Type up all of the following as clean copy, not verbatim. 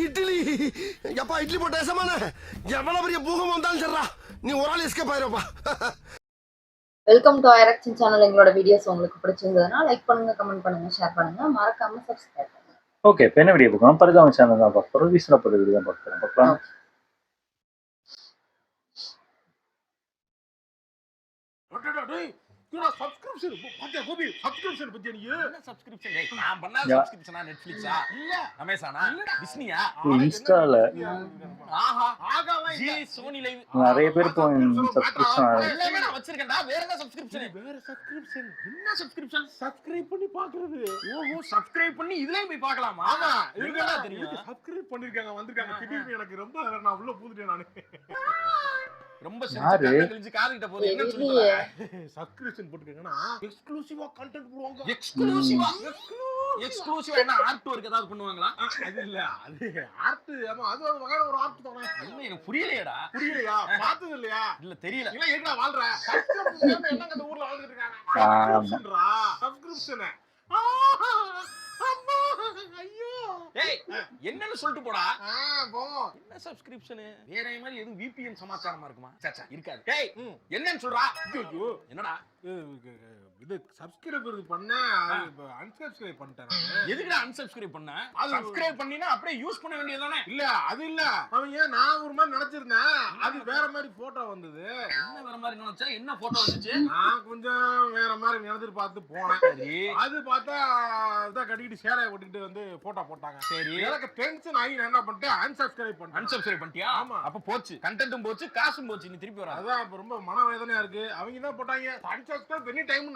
இட்லி எப்பா இட்லி போட்ட சமான எவ்வளவு பெரிய பூகம் வந்தாலும் சரிடா நீ ஒரு ஆள் எஸ்கேப் ஆயிருப்பா. Welcome to Irakshan channel. எங்களோட வீடியோஸ் உங்களுக்கு பிடிச்சிருந்ததுன்னா லைக் பண்ணுங்க, கமெண்ட் பண்ணுங்க, ஷேர் பண்ணுங்க, மறக்காம சப்ஸ்கிரைப் பண்ணுங்க. ஓகே, இப்போ என்ன வீடியோ பார்க்கலாம்? பரிதாபம் சேனல் தான் பார்க்க போகிறோம். ரீசனாக போகிற வீடியோ தான் பார்க்க போகிறோம். பார்க்கலாம். சப்ஸ்கிரிப்ஷன் பாத்தியா கோபி? சப்ஸ்கிரிப்ஷன் பத்தி நீ என்ன சப்ஸ்கிரிப்ஷன்? டேய் நான் பண்ணா சப்ஸ்கிரிப்ஷனா? நெட்ஃபிளிக்ஸா இல்ல அமேசானா டிஸ்னியா இன்ஸ்டால ஆஹா ஆகாலாம் ஜி சோனி லைவ் நிறைய பேர் சப்ஸ்கிரிப்ஷன் எல்லாமே நான் வச்சிருக்கேன்டா. வேற என்ன சப்ஸ்கிரிப்ஷன்? வேற சப்ஸ்கிரிப்ஷன் என்ன சப்ஸ்கிரிப்ஷன்? சப்ஸ்கிரைப் பண்ணி பார்க்கிறது. ஓஹோ, சப்ஸ்கிரைப் பண்ணி இதுலயே போய் பார்க்கலாமா? ஆமா, இதுல தெரியும். சப்ஸ்கிரைப் பண்ணிருக்காங்க, வந்திருக்காங்க. திடீர்னு எனக்கு ரொம்ப நான் உள்ள பூந்துட்டேன் நானு. ரொம்ப கழிஞ்சு காரிட்ட போது என்ன சொல்லுங்க? சப்ஸ்கிரிப்ஷன் போட்டுக்கங்கன்னா எக்ஸ்க்ளூசிவா கண்டென்ட் போடுவாங்க. எக்ஸ்க்ளூசிவா என்ன ஆர்ட் வர்க் ஏதாவது பண்ணுவாங்களா? அது இல்ல, அது ஆர்ட். ஆமா, அது ஒரு வகையான ஒரு ஆர்ட் தானே. என்ன எனக்கு புரியலையேடா. புரியலையா? பார்த்தது இல்லையா? இல்ல தெரியல. இல்ல ஏன்டா வாழ்ற? சப்ஸ்கிரிப்ஷன் என்னங்க இந்த ஊர்ல வாழ்ந்துட்டு இருக்காங்க? சப்ஸ்கிரிப்ஷன் ஐயோ ஏய் என்னன்னு சொல்லிட்டு போடா. போவோம். என்ன சப்ஸ்கிரிப்ஷன்? வேற மாதிரி எதுவும் விபிஎன் சமாச்சாரமா இருக்குமா? சச்சா இருக்காது. டேய் என்னன்னு சொல்றா? ஐயோ என்னடா இது சப்ஸ்கிரைப் பண்ண அன்சப்ஸ்கிரைப் பண்ணிட்டேன். எதுக்குடா அன்சப்ஸ்கிரைப் பண்ண? சப்ஸ்கிரைப் பண்ணினா அப்படியே யூஸ் பண்ண வேண்டியதானே? இல்ல அது இல்ல, அவங்க நான் ஒரு மாதிரி நினைச்சிருந்தேன். அது வேற மாதிரி போட்டோ வந்தது. என்ன வேற மாதிரி நினைச்சா? என்ன போட்டோ வந்துச்சு? நான் கொஞ்சம் வேற மாதிரி நினைச்சிட்டு பார்த்து போனேன். சரி, அது பார்த்தா அத கட்டிட்டு சேலைய போட்டுட்டு வந்து போட்டோ போட்டாங்க. சரி, எனக்கு டென்ஷன் ஆகி நான் என்ன பண்ணிட்டேன்? அன்சப்ஸ்கிரைப் பண்ணிட்டேன். அன்சப்ஸ்கிரைப் பண்ணிட்டியா? ஆமா. அப்ப போச்சு, கண்டென்ட்டும் போச்சு, காசும் போச்சு. நீ திருப்பி வர. அதான் இப்ப ரொம்ப மனவேதனையா இருக்கு. அவங்க என்ன போட்டாங்க? அன்சப்ஸ்கிரைப் பண்ணி டைம்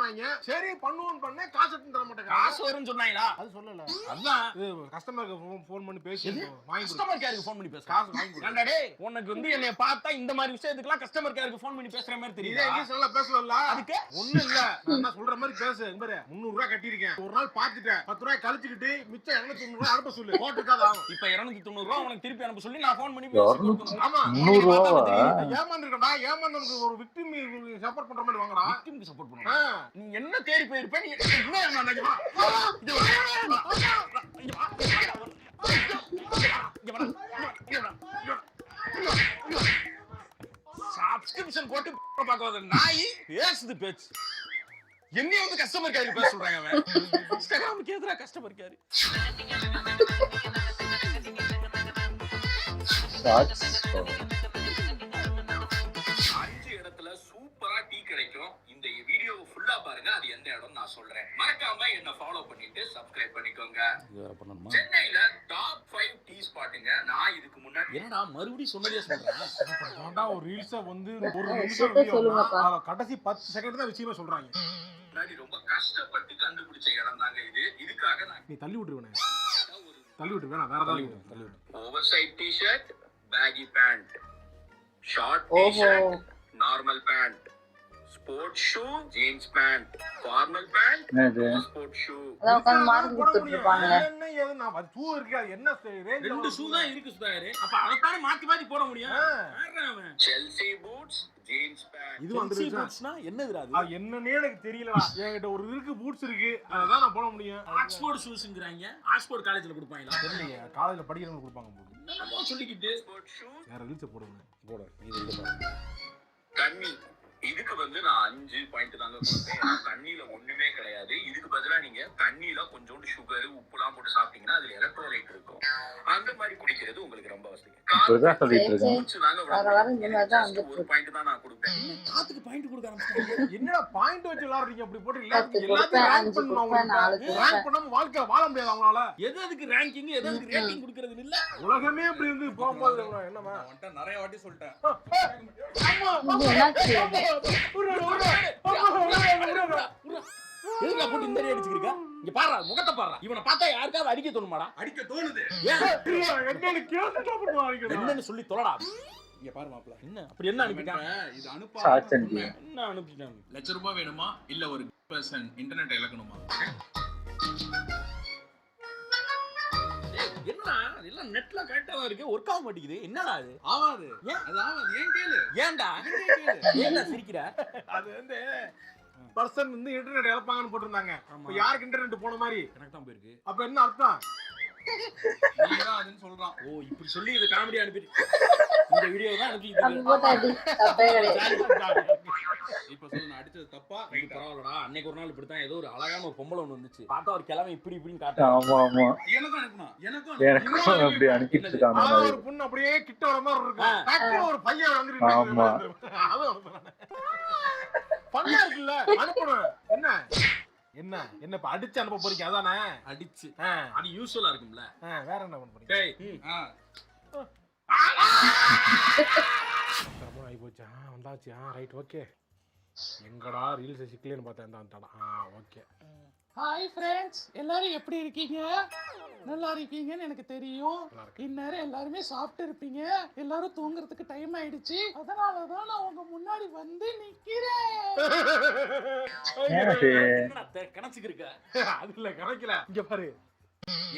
சரி பண்ணுவோம் பண்ண காசு தர மாட்டாங்க. காசு வரும்னு சொன்னாங்களா? அது சொல்லல. அதான் கஸ்டமருக்கு ஃபோன் பண்ணி பேசி வாங்கி கஸ்டமர் கேருக்கு ஃபோன் பண்ணி பேச காசு வாங்கி கொடு. டேய் உனக்கு வந்து என்னைய பார்த்தா இந்த மாதிரி விஷயத்துக்குலாம் கஸ்டமர் கேருக்கு ஃபோன் பண்ணி பேசுற மாதிரி தெரியுது. இதே இங்கிலீஷ் நல்லா பேசலல்ல? அதுக்கு ஒண்ணு இல்ல, நான் சொல்ற மாதிரி பேசு. பாரு 300 ரூபாய் கட்டி இருக்கேன். ஒரு நாள் பாத்துட்டேன், 10 ரூபாய் கழிச்சிட்டு மிச்சம் 290 ரூபாய் அனுப்ப சொல்லு. போட்டுக்காத ஆகும். இப்போ 290 ரூபாய் உனக்கு திருப்பி அனுப்ப சொல்லி நான் ஃபோன் பண்ணி பேசுறேன். ஆமா 300 ரூபாய் ஏமாந்துட்டடா. ஏமாந்தவனுக்கு ஒரு விக்டிம் சப்போர்ட் பண்ற மாதிரி வாங்கடா. விக்டிம்க்கு சப்போர்ட் பண்ணு. நீ என்ன தேடி போயிருப்ப? நீ என்ன நினைக்கிறா? சப்ஸ்கிரிப்ஷன் போட்டு பார்க்காத நாய் பேசுது பேச்சு. என்னைய வந்து கஸ்டமர் கேர் பேச சொல்றாங்க. அவன் இன்ஸ்டாகிராமுக்கு எதிரா கஸ்டமர் கேர். சூப்பரா டீ கிடைக்கும். இந்த வீடியோவை ஃபுல்லா பாருங்க. அது எந்த இடம் நான் சொல்றேன். மறக்காம என்ன ஃபாலோ பண்ணிட்டு சப்ஸ்கிரைப் பண்ணிக்கோங்க. சென்னையில டாப் 5 டீ ஸ்பாட்டுங்க. நான் இதுக்கு முன்னாடி என்னடா மறுபடியும் சொன்னதே சொல்றேன். ஒரு ரீல்ஸ வந்து ஒரு நிமிஷம் வீடியோ கடைசி 10 செகண்ட் தான் விஷயமே சொல்றாங்க. முன்னாடி ரொம்ப கஷ்டப்பட்டு கண்டுபிடிச்ச இடம் தாங்க இது. இதுக்காக நான் நீ தள்ளி விட்டுருவேனே. தள்ளி விட்டுருவேனா? வேற தள்ளி விட்டு. Over size T-shirt, baggy pant, short T-shirt, normal pant, sports shoe, jeans pant, formal pant, sports shoe. அதான் மார்க் கொடுத்துருப்பாங்க. என்ன ஏது நான் அது ஷூ இருக்கு. அது என்ன ரேஞ்ச்? 2 ஷூ தான் இருக்கு சுதாகர். அப்ப அத தான மாத்தி மாத்தி போட முடியும். அவன் செல்சி பூட்ஸ், ஜீன்ஸ் பேண்ட். இது வந்து பூட்ஸ்னா என்னதுடா? அது என்னன்னே எனக்கு தெரியலடா. என்கிட்ட ஒரு இருக்கு, பூட்ஸ் இருக்கு. அத தான் நான் போட முடியும். ஆக்ஸ்போர்ட் ஷூஸ்ங்கறாங்க. ஆக்ஸ்போர்ட் காலேஜ்ல கொடுப்பாங்களா? தெரியல, காலேஜ்ல படிக்கிறவங்க கொடுப்பாங்க போல. என்னமோ சொல்லிக்கிட்டு ஸ்போர்ட்ஸ் ஷூ வேற ரீல்ஸ் போடுங்க. போடு இது இல்ல. தண்ணி இதுக்கு வந்து நான் 5 பாயிண்ட் தாங்க கொடுப்பேன். தண்ணியில ஒண்ணுமே கிடையாது. இதுக்கு பதிலா நீங்க தண்ணியில கொஞ்சோண்டு சுகர், உப்புலாம் போட்டு சாப்பிட்டீங்கன்னா அதுல எலக்ட்ரோலைட் இருக்கும். அந்த மாதிரி குடிக்கிறது உங்களுக்கு ரொம்ப வசதி. ஒரு பாயிண்ட் தான் நான் கொடுப்பேன். காத்துக்கு பாயிண்ட் கொடுக்க ஆரம்பிச்சாங்க. என்னடா பாயிண்ட் வச்சு விளையாடுறீங்க? அப்படி போட்டு எல்லாத்தையும் ரேங்க் பண்ணுவாங்க. ரேங்க் பண்ணாம வாழ்க்கை வாழ முடியாது அவங்களால. எது அதுக்கு ரேங்கிங், எது அதுக்கு ரேட்டிங் கொடுக்கிறது இல்ல. உலகமே அப்படி வந்து போகும்போது என்னமா வந்துட்ட நிறைய வாட்டி சொல்லிட்டேன். எதுக்கு போட்டு இந்த அடி அடிச்சிருக்க? இங்க பாரு, முகத்தை பாரு. இவனை பார்த்தா யாருக்காவது அடிக்க தோணுமாடா? அடிக்க தோணுது. என்னன்னு கேட்டுட்டா பண்ணுவாங்க. என்னன்னு சொல்லி தொலைடா. இங்க பாரு மாப்ள. என்ன அப்படி என்ன அனுப்பிட்டாங்க? இது அனுப்பா. என்ன அனுப்பிட்டாங்க? ₹1,00,000 வேணுமா இல்ல ஒரு பர்சன் இன்டர்நெட் இழக்கணுமா? என்னடா இதெல்லாம் நெட்ல கரெக்ட்டா இருக்கு, வொர்க் ஆக மாட்டேங்குது. என்னடா இது? ஆவாது. அது ஆவாது. ஏன் கேளு. ஏன்டா? ஏன்டா சிரிக்கிற? அது வந்து பர்சன் வந்து இன்டர்நெட் இழப்பாங்கன்னு போட்டுருந்தாங்க. அப்ப யாருக்கு இன்டர்நெட் போன மாதிரி எனக்கு தான் போயிருக்கு. அப்ப என்ன அர்த்தம்? நீதான் அதுன்னு சொல்றான். ஓ இப்படி சொல்லி இது காமெடி அனுப்பிட்டு இந்த வீடியோ தான் அனுப்பி அப்படி போட்டா எப்படி? தப்பே கிடையாது. இப்ப சொல்லு, நான் அடிச்சது தப்பா இது ரைட்டா? பரவாயில்லடா. அன்னைக்கு ஒரு நாள் இப்படித்தான் ஏதோ ஒரு அழகான ஒரு பொம்பளை ஒண்ணு வந்துச்சு. பார்த்தா ஒரு கிழமை இப்படி இப்படின்னு காட்டுறான். ஆமா ஆமா எனக்கும் அனுப்புனா, எனக்கும் எனக்கும் அப்படி அனுப்பிட்டு இருக்காங்க அதான் நிறைய. ஒரு பொண்ணு அப்படியே கிட்ட வர மாதிரி இருக்கும். ஆ. டக்குனு ஒரு பையன் வந்து ஆமா. அது பண்ணா இருக்குல்ல, அனுப்பணும். என்ன என்ன இப்ப அடிச்சு அனுப்ப போறீங்க அதானே? அடிச்சு ஆ, அது யூஸ்வலா இருக்கும்ல. வேற என்ன பண்ண போறீங்க? டேய் ஆ, ரொம்ப ஆகி போச்சு. வந்தாச்சு. Right, okay. எங்கடா ரீல்ஸ் சிக்கலேன்னு பார்த்தேன். தான்டா. ஓகே. ஹாய் ஃப்ரெண்ட்ஸ், எல்லாரும் எப்படி இருக்கீங்க? நல்லா இருக்கீங்கன்னு எனக்கு தெரியும். இந்நேரம் எல்லாருமே சாப்பிட்டு இருப்பீங்க. எல்லாரும் தூங்குறதுக்கு டைம் ஆயிடுச்சு. அதனாலதான் நான் உங்க முன்னாடி வந்து நிக்கிறேன். என்னடா கணச்சுக்கு இருக்க? அது இல்ல, கணக்கல. இங்க பாரு.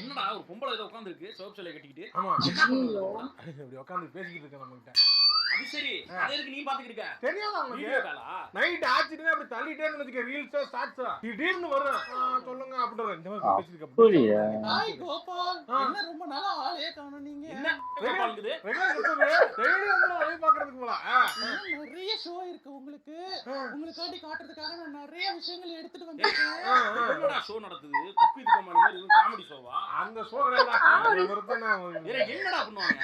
என்னடா ஒரு பொம்பளை ஏதோ உட்கார்ந்துருக்கு சோப் சிலை கட்டிக்கிட்டு. ஆமா, ஐயோ. இப்படி உட்காந்து பேசிக்கிட்டு இருக்கேன் நம்ம கிட்ட. அது சரி, அது எதுக்கு நீ பாத்துக்கிட்டு இருக்க? தெரியாதா உங்களுக்கு? வீடியோ காலா? நைட் ஆச்சுன்னா அப்படி தள்ளிட்டே இருந்துச்சு. ரீல்ஸ் ஷார்ட்ஸ் திடீர்னு வரும். சொல்லுங்க அப்படின்ற இந்த மாதிரி பேசிட்டு இருக்க. அப்படியா? ஹாய் கோபால், என்ன ரொம்ப நாளா ஆளே காணோம் நீங்க? என்ன பாக்குது? டெய்லி வந்து அதே பாக்குறதுக்கு போல. இன்னும் நிறைய ஷோ இருக்கு உங்களுக்கு. உங்களுக்காண்டி காட்டுறதுக்காக நான் நிறைய விஷயங்கள் எடுத்துட்டு வந்திருக்கேன். என்னடா ஷோ நடக்குது? குப்பி துக்க மாதிரி இது காமெடி ஷோவா? அந்த ஷோ கிடையாது. வேற என்னடா பண்ணுவாங்க?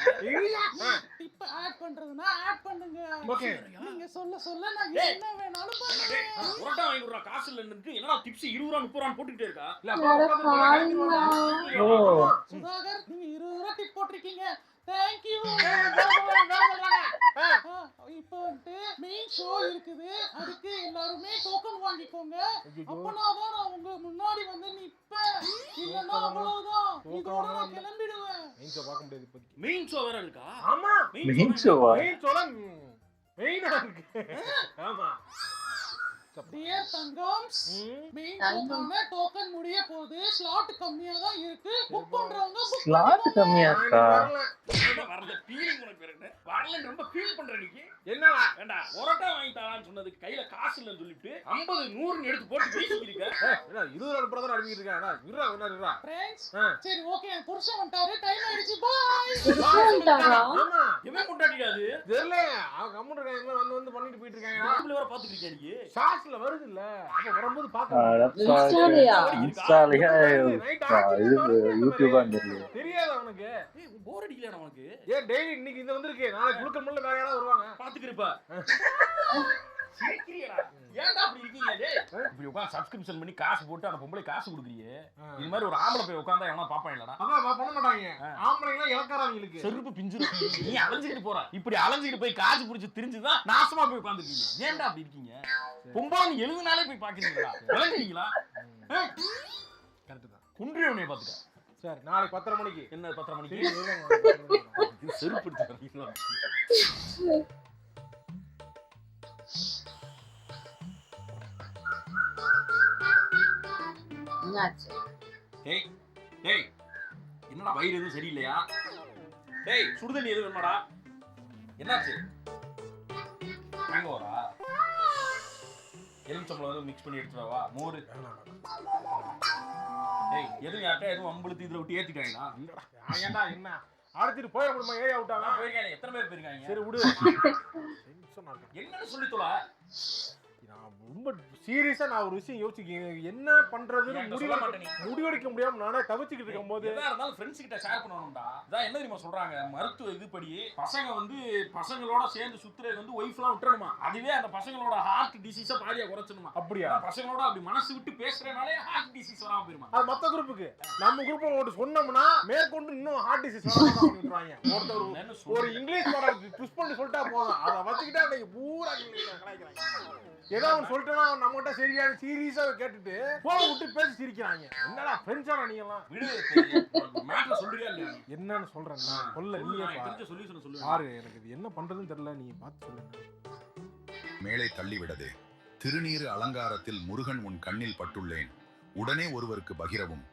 டிப் ஆட் பண்றதுனா ஆட் பண்ணுங்க. ஓகே. நீங்க சொல்ல சொல்ல நான் என்ன வேணாலும் பண்ணுவேன். உரட்டா வாங்கி விடுறா காசு இல்லன்னு என்னடா டிப்ஸ் 20 ரூபா 30 ரூபா போட்டுக்கிட்டே இருக்கா? ஓ சுதாகர், நீங்க 20 ரூபா டிப் போட்டிருக்கீங்க. Thank you. இப்போ வந்து மெயின் ஷோ இருக்குது. அதுக்கு எல்லாருமே டோக்கன் வாங்கிக்கோங்க. அப்பனாதான் நான் உங்க முன்னாடி வந்து நிப்பேன். இல்லன்னா அவ்வளவுதான். இதோட நான் கிளம்பிடுவேன். மெயின் ஷோ பார்க்க முடியாது இப்போதைக்கு. மெயின் ஷோ வேற இருக்கா? ஆமா, மெயின் ஷோவா? மெயின் ஷோல மெயினா இருக்கு. ஆமா. டியர் தங்கம்ஸ், மெயின் ஷோக்கான டோக்கன் முடிய போகுது. ஸ்லாட் கம்மியா தான் இருக்கு. புக் பண்றவங்க book ஸ்லாட் கம்மியா இருக்கா? வரல ஃபீலிங் உனக்கு வேற என்ன? வரலன்னு ரொம்ப ஃபீல் பண்ற நீ. என்னடா? ஏண்டா உரட்டா வாங்கி தரான்னு சொன்னதுக்கு கையில காசு இல்லன்னு சொல்லிட்டு 50 100 எடுத்து போட்டு வீசிக்கிட்டு இருக்க. என்ன 20 ரூபா பிரதர் அடிக்கிட்டு இருக்கேன். இருடா இருடா. ஃப்ரெண்ட்ஸ், ஆ. சரி ஓகே, என் புருஷன் வந்துட்டாரு. டைம் ஆயிடுச்சு. பாய். ஆமா. எவன் கொண்டாடிடாது? தெரியல. அவங்க கம்ப்யூட்டர் கையில வந்து பண்ணிட்டு போயிட்டு இருக்காங்க. யூடியூப்ல வர பாத்துட்டு இருக்கியா நீ? ஷார்ட்ஸ்ல வருது இல்ல. அப்ப வரும்போது இன்ஸ்டாலயா? இன்ஸ்டாலயா இது யூடியூபா தெரியல. தெரியாது அவனுக்கு. ஏய் போர் அடிக்கலடா உனக்கு? ஏன் டெய்லி இன்னைக்கு இது வந்திருக்கு. நாளைக்கு குளுக்க முள்ள வேற யாராவது வருவாங்க. பாத்துக்கிருப்பா. சிரிக்கிறியடா. ஏன்டா அப்படி இருக்கீங்க டேய்? இப்படி உட்கார்ந்து சப்ஸ்கிரிப்ஷன் பண்ணி காசு போட்டு அந்த பொம்பளை காசு கொடுக்குறியே. இது மாதிரி ஒரு ஆம்பளை போய் உட்கார்ந்தா எவனா பாப்பாங்கலடா? அதான் பண்ண மாட்டாங்க. ஆம்பளைங்க இலக்காரவங்களுக்கு. செருப்பு பிஞ்சிரும். நீ அலைஞ்சிட்டு போற. இப்படி அலைஞ்சிட்டு போய் காசு புடிச்சு திரிஞ்சுதான் நாசமா போய் உட்கார்ந்துருக்கீங்க. ஏன்டா அப்படி இருக்கீங்க? பொம்பளை எழுதுனாலே போய் பாக்குறீங்களா? விளங்குறீங்களா? கரெக்ட் தான். குன்றியவனே பாத்துக்க. சரி, நாளைக்கு 10:30 மணிக்கு. என்ன 10:30 மணிக்கு? சரி, செருப்பு எடுத்து என்னாச்சு? டேய் டேய் என்னடா வயிறு எதுவும் சரியில்லையா? டேய் சுடுதண்ணி எதுவும் வேணுமாடா? என்னாச்சு? ஹேங்கோவரா? எலுமிச்சம்பழம் எதுவும் மிக்ஸ் பண்ணி எடுத்துட்டு வா. மோர். டேய் எதுவும் யார்ட்டா எதுவும் அம்பளுத்து இதில் விட்டு ஏற்றிட்டாங்களா? ஏன்டா என்ன அடிச்சிட்டு போய முடியுமா? ஏரியா விட்டாங்க. போயிருக்காங்க. எத்தனை பேர் போயிருக்காங்க? சரி விடு. என்னன்னு சொல்லித்தோல? நான் ரொம்ப சீரியஸா நான் ஒரு விஷயம் யோசிக்கிறேன். என்ன பண்றதுன்னு முடிவெடுக்க முடியாம நானே தவிச்சுக்கிட்டு இருக்கும் போது எதா இருந்தாலும் ஃப்ரெண்ட்ஸ் கிட்ட ஷேர் பண்ணணும்டா. இதான் என்ன தெரியுமா சொல்றாங்க, மருத்துவ இதுபடி பசங்க வந்து பசங்களோட சேர்ந்து சுத்துறது வந்து ஒய்ஃப்லாம் விட்டுறணுமா. அதுவே அந்த பசங்களோட ஹார்ட் டிசீஸை பாதியா குறைச்சணுமா. அப்படியா? பசங்களோட அப்படி மனசு விட்டு பேசுறதுனாலே ஹார்ட் டிசீஸ் வராம போயிருமா. அது மத்த குரூப்புக்கு. நம்ம குரூப் ஓட்டு சொன்னோம்னா மேற்கொண்டு இன்னும் ஹார்ட் டிசீஸ் வராம பண்ணிடுவாங்க. ஒருத்தர் ஒரு இங்கிலீஷ் படம் ட்விஸ்ட் பண்ணி சொல்லிட்டா போதும். அதை வச்சுக்கிட்டா இன்னைக்கு பூரா கலாய்க்கிறாங்க. ஏதோ அவன் சொல்லிட்டா நம்ம கிட்ட சரியான சீரியஸா கேட்டுட்டு போன விட்டு பேசி சிரிக்கிறாங்க. என்னடா ஃப்ரெண்ட்ஸாடா நீங்க எல்லாம்? விடு. மேட்டர் சொல்றியா இல்லையா? என்னன்னு சொல்றேன் நான். சொல்ல நீயே தெரிஞ்ச சொல்யூஷன் சொல்லு. யாரு எனக்கு இது என்ன பண்றதுன்னு தெரியல. நீ பார்த்து சொல்லுங்க. மேலே தள்ளிவிடதே. திருநீறு அலங்காரத்தில் முருகன் உன் கண்ணில் பட்டுள்ளேன். உடனே ஒருவருக்கு பகிரவும்.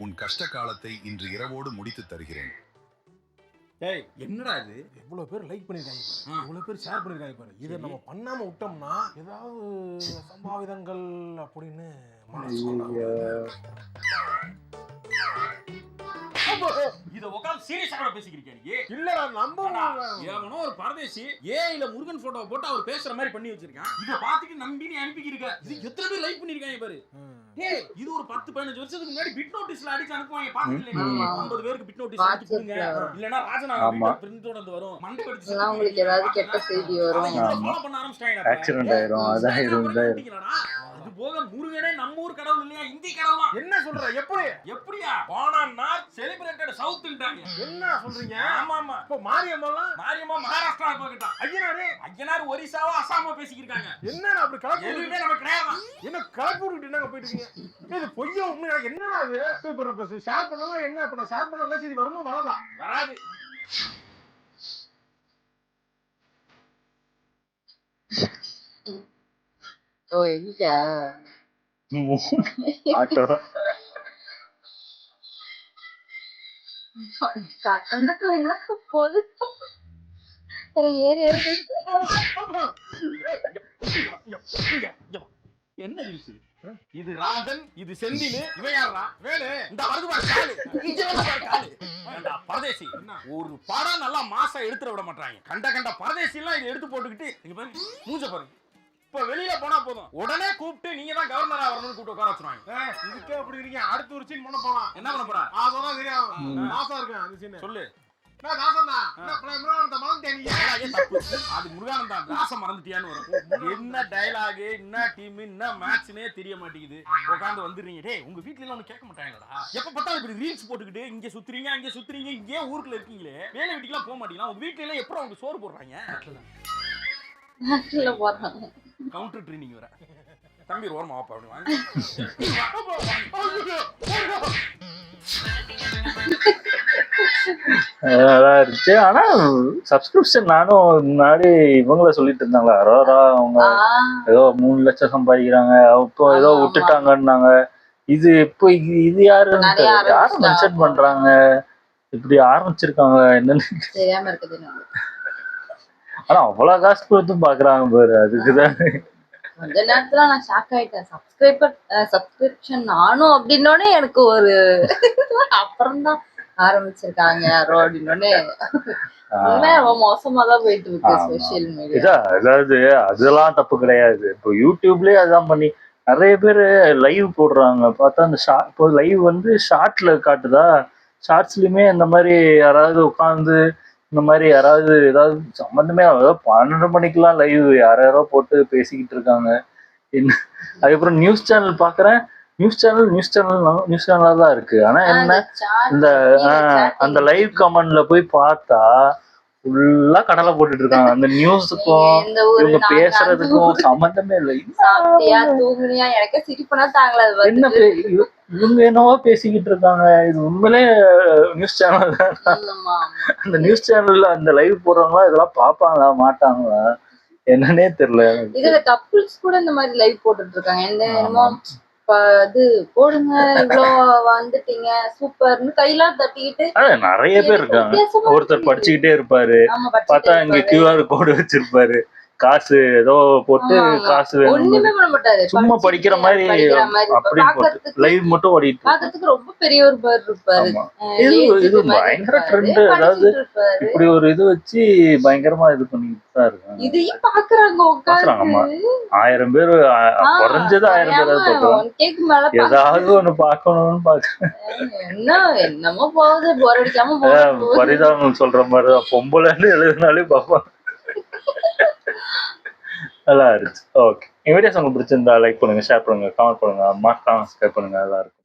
உன் கஷ்ட காலத்தை இன்று இரவோடு முடித்து தருகிறேன். டேய் என்னடா இது? எவ்வளவு பேர் லைக் பண்ணிருக்காங்க பாரு. எவ்வளவு பேர் ஷேர் பண்ணிருக்காங்க பாரு. இதை நம்ம பண்ணாம விட்டோம்னா ஏதாவது சம்பாவிதங்கள் அப்படின்னு மனசு இத உட்கார்ந்து சீரியஸா பேசிக்கிறீங்க நீ. இல்லடா நம்ப எவனோ ஒரு பரதேசி ஏஐல முருகன் போட்டோ போட்டு அவர் பேசுற மாதிரி பண்ணி வச்சிருக்கான். இத பாத்துட்டு நம்பி நீ அனுப்பிக்கிருக்க. இது எத்தனை பேர் லைக் பண்ணிருக்காங்க பாரு. ஏய் இது ஒரு 10-15 வருஷத்துக்கு முன்னாடி பிட் நோட்டீஸ்ல அடிச்சு அனுப்புவாங்க. பாத்துட்டீங்களா? 50 பேருக்கு பிட் நோட்டீஸ் அனுப்பி கொடுங்க. இல்லனா ராஜனாங்க பிரிண்ட் வந்து வரும். மண்டை கடிச்சு உங்களுக்கு ஏதாவது கெட்ட செய்தி வரும். ஃபாலோ பண்ண ஆரம்பிச்சிட்டாங்க. ஆக்சிடென்ட் ஆயிரும் அதாயிரும் அது போக முருகனே நம்ம ஊர் கடவுள் இல்லையா, இந்தி கடவுளா? என்ன சொல்ற? எப்படியா போனா நார்த் செலிப்ரேட்டட் சவுத்ன்றாங்க. என்ன சொல்றீங்க? ஆமா இப்போ மாரியம்மா மகாராஷ்டிரா போகிட்டான். ஐயனார் ஒரிசாவா அசாமா பேசிக்கிருக்காங்க. என்னடா அப்படி கலப்பு எதுவுமே நம்ம கிடையாது. என்ன கலப்பு விட்டுட்டு என்னங்க போயிட்டு இருக்கீங்க? இது பொய்யா உண்மையா? என்னடா இது? இப்போ ஷேர் பண்ணலாம் என்ன? இப்ப நான் ஷேர் பண்ணல சரி வருமா வராதா? வராது. ஓ எங்க ஆட்டோ போது ஏறி என்ன நியூஸ் இது? ராஜன், இது செந்தில், இவன் யாரா? வேலு, இந்த வருது பாரு காலு. இங்க வந்து பாரு காலு. ஏண்டா பரதேசி, ஒரு படம் நல்லா மாசா எடுத்துற விட மாட்டாங்க. கண்ட பரதேசி எல்லாம் இதை எடுத்து போட்டுக்கிட்டு இங்க பாருங்க மூஞ்ச பாருங்க. இப்ப வெளியில போனா போதும் உடனே கூப்பிட்டு நீங்க தான் கவர்னரா வரணும்னு கூப்பிட்டு உட்கார வச்சுருவாங்க. இதுக்கே அப்படி இருக்கீங்க. அடுத்த ஒரு சீன் பண்ண போலாம். என்ன பண்ண போறா? அதெல்லாம் தெரியும். மாசா இருக்கேன் அந்த சீன். சொல்லு. நான் தாசன் தான். முருகானந்த மறந்துட்டீங்க. அது முருகானந்தா தாசம் மறந்துட்டியான்னு வரும். என்ன டயலாக், என்ன டீம், என்ன மேட்ச்னே தெரிய மாட்டேங்குது. உட்காந்து வந்துடுறீங்க. டேய் உங்க வீட்ல எல்லாம் ஒண்ணு கேட்க மாட்டாங்கடா. எப்ப பார்த்தாலும் இப்படி ரீல்ஸ் போட்டுக்கிட்டு இங்க சுத்துறீங்க அங்க சுத்துறீங்க. இங்கே ஊருக்குள்ள இருக்கீங்களே, வேலை வீட்டுக்குலாம் போக மாட்டீங்களா? உங்க வீட்ல எல்லாம் எப்பறம் அவங்க சோறு போடுறாங்க? நாட்டுல போறாங்க. கவுண்டர் ட்ரைனிங் வர தம்பி ஓரமா வாப்பா அப்படி வாங்க. அதான் இருந்துச்சு. ஆனா சப்ஸ்கிரிப்ஷன் நானும் முன்னாடி இவங்கள சொல்லிட்டு இருந்தாங்களா, அரோரா அவங்க ஏதோ 3 லட்சம் சம்பாதிக்கிறாங்க, இப்போ ஏதோ விட்டுட்டாங்கன்னாங்க. இது இப்போ இது யாருன்னு தெரியல. யாரும் மென்ஷன் பண்றாங்க, இப்படி ஆரம்பிச்சிருக்காங்க என்னன்னு தெரியாம இருக்குது. ஆனா அவ்வளவு காசு கொடுத்தும் பாக்குறாங்க பாரு. அதுக்குதான் கொஞ்ச நேரத்துல நான் ஷாக் ஆயிட்டேன். சப்ஸ்கிரிப்ஷன் நானும் அப்படின்னோடனே எனக்கு ஒரு அப்புறம் தான் ஆரம்பிச்சிருக்காங்க யாரோ அப்படின்னோடனே ரொம்ப மோசமா தான் போயிட்டு இருக்கு சோசியல் மீடியா. அதாவது அதெல்லாம் தப்பு கிடையாது. இப்போ யூடியூப்லயே அதான் பண்ணி நிறைய பேர் லைவ் போடுறாங்க. பார்த்தா அந்த இப்போ லைவ் வந்து ஷார்ட்ல காட்டுதா, ஷார்ட்ஸ்லயுமே இந்த மாதிரி யாராவது உட்காந்து இந்த மாதிரி யாராவது ஏதாவது சம்மந்தமே 12 மணிக்கெல்லாம் லைவ் யாரோ போட்டு பேசிக்கிட்டு இருக்காங்க. என்ன அதுக்கப்புறம் நியூஸ் சேனல் பாக்குறேன். நியூஸ் சேனலா தான் இருக்கு. ஆனா என்ன இந்த அந்த லைவ் கமெண்ட்ல போய் பார்த்தா ஃபுல்லா கடலை போட்டுட்டு இருக்காங்க. அந்த நியூஸுக்கும் இவங்க பேசுறதுக்கும் சம்மந்தமே இல்லை. எனக்கு சிரிப்புனா தாங்களா என்ன இவங்க என்னவோ பேசிக்கிட்டு இருக்காங்க. இது உண்மையிலே நியூஸ் சேனல் தான். அந்த நியூஸ் சேனல்ல அந்த லைவ் போடுறவங்களா இதெல்லாம் பாப்பாங்களா மாட்டாங்களா என்னன்னே தெரியல. இதுல கப்புள்ஸ் கூட இந்த மாதிரி லைவ் போட்டுட்டு இருக்காங்க. என்னமோ இது போடுங்க இவ்வளோ வந்துட்டீங்க சூப்பர்னு கையெல்லாம் தட்டிக்கிட்டு நிறைய பேர் இருக்காங்க. ஒருத்தர் படிச்சுக்கிட்டே இருப்பாரு, பார்த்தா இங்க QR கோடு வச்சிருப்பாரு, காசு ஏதோ போட்டு காசு ஒண்ணுமே பண்ண மாட்டாரு, சும்மா படிக்கிற மாதிரி அப்படின்னு லைவ் மட்டும் ஓடிட்டு பாக்கிறதுக்கு ரொம்ப பெரிய ஒரு பேர் இருப்பாரு. இது பயங்கர ட்ரெண்ட். அதாவது இப்படி ஒரு இது வச்சு பயங்கரமா இது பண்ணிட்டு தான் இருக்காங்க. இதையும் பாக்குறாங்க பாக்குறாங்கம்மா. 1000 பேர் குறைஞ்சது 1000 பேர் ஏதாவது ஒண்ணு பாக்கணும்னு பாக்குறேன். என்னமோ போகுது போர் அடிக்காம பரிதாபம் சொல்ற மாதிரிதான். பொம்பளைன்னு எழுதினாலே பாப்பா நல்லா இருந்துச்சு. ஓகே, இந்த வீடியோஸ் உங்களுக்கு பிடிச்சிருந்தா லைக் பண்ணுங்க, ஷேர் பண்ணுங்க, கமெண்ட் பண்ணுங்க, மறக்காம சப்ஸ்கிரைப் பண்ணுங்க. நல்லா இருக்கும்.